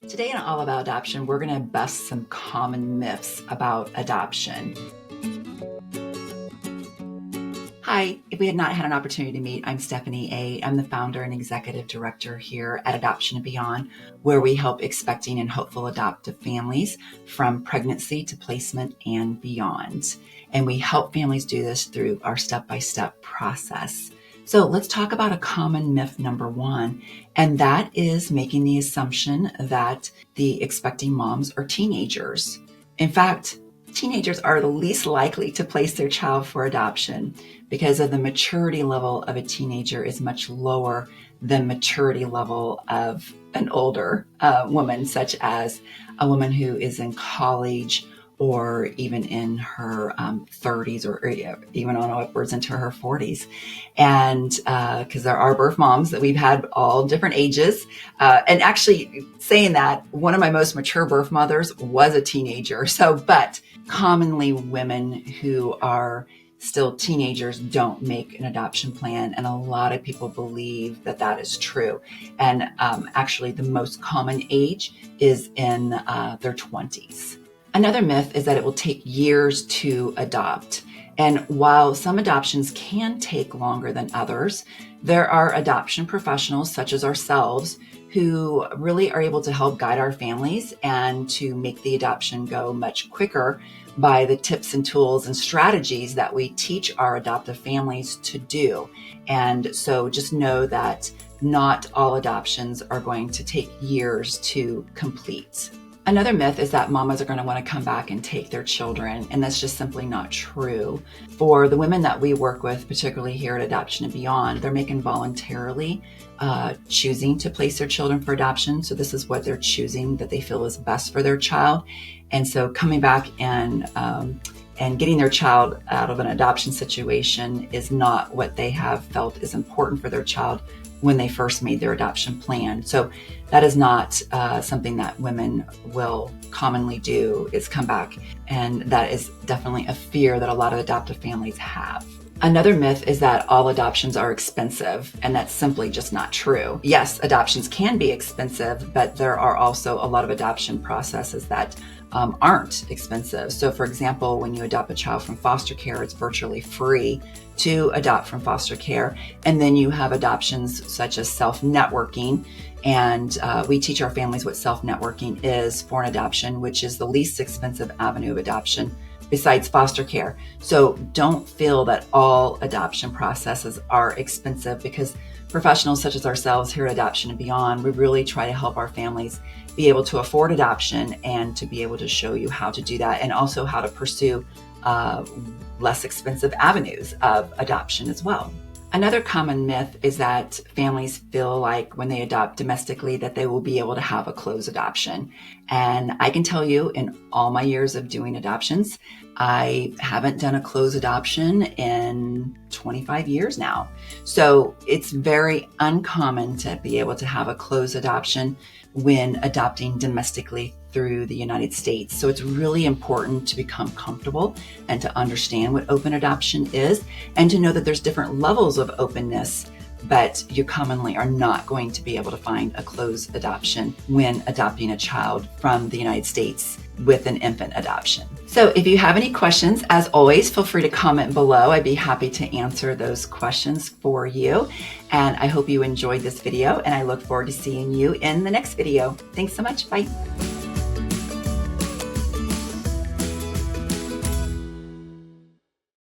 Today on All About Adoption, we're going to bust some common myths about adoption. Hi, if we had not had an opportunity to meet, I'm Stephanie A. I'm the founder and executive director here at Adoption and Beyond, where we help expecting and hopeful adoptive families from pregnancy to placement and beyond. And we help families do this through our step-by-step process. So let's talk about a common myth number one, and that is making the assumption that the expecting moms are teenagers. In fact, teenagers are the least likely to place their child for adoption because of the maturity level of a teenager is much lower than maturity level of an older woman, such as a woman who is in college or even in her 30s or even on upwards into her 40s. And because there are birth moms that we've had all different ages. And actually saying that, one of my most mature birth mothers was a teenager. But commonly women who are still teenagers don't make an adoption plan. And a lot of people believe that that is true. And actually the most common age is in their 20s. Another myth is that it will take years to adopt. And while some adoptions can take longer than others, there are adoption professionals such as ourselves who really are able to help guide our families and to make the adoption go much quicker by the tips and tools and strategies that we teach our adoptive families to do. And so just know that not all adoptions are going to take years to complete. Another myth is that mamas are going to want to come back and take their children, and that's just simply not true. For the women that we work with, particularly here at Adoption and Beyond, they're making voluntarily choosing to place their children for adoption. So this is what they're choosing that they feel is best for their child. And so coming back and getting their child out of an adoption situation is not what they have felt is important for their child when they first made their adoption plan. So that is not something that women will commonly do, is come back. And that is definitely a fear that a lot of adoptive families have. Another myth is that all adoptions are expensive, and that's simply just not true. Yes, adoptions can be expensive, but there are also a lot of adoption processes that aren't expensive. So for example, when you adopt a child from foster care, it's virtually free to adopt from foster care. And then you have adoptions such as self-networking. And we teach our families what self-networking is for an adoption, which is the least expensive avenue of adoption besides foster care. So don't feel that all adoption processes are expensive, because professionals such as ourselves here at Adoption and Beyond, we really try to help our families be able to afford adoption and to be able to show you how to do that, and also how to pursue less expensive avenues of adoption as well. Another common myth is that families feel like when they adopt domestically that they will be able to have a closed adoption. And I can tell you, in all my years of doing adoptions, I haven't done a closed adoption in 25 years now. So it's very uncommon to be able to have a closed adoption when adopting domestically through the United States. So it's really important to become comfortable and to understand what open adoption is, and to know that there's different levels of openness, but you commonly are not going to be able to find a closed adoption when adopting a child from the United States with an infant adoption. So if you have any questions, as always, feel free to comment below. I'd be happy to answer those questions for you. And I hope you enjoyed this video, and I look forward to seeing you in the next video. Thanks so much. Bye.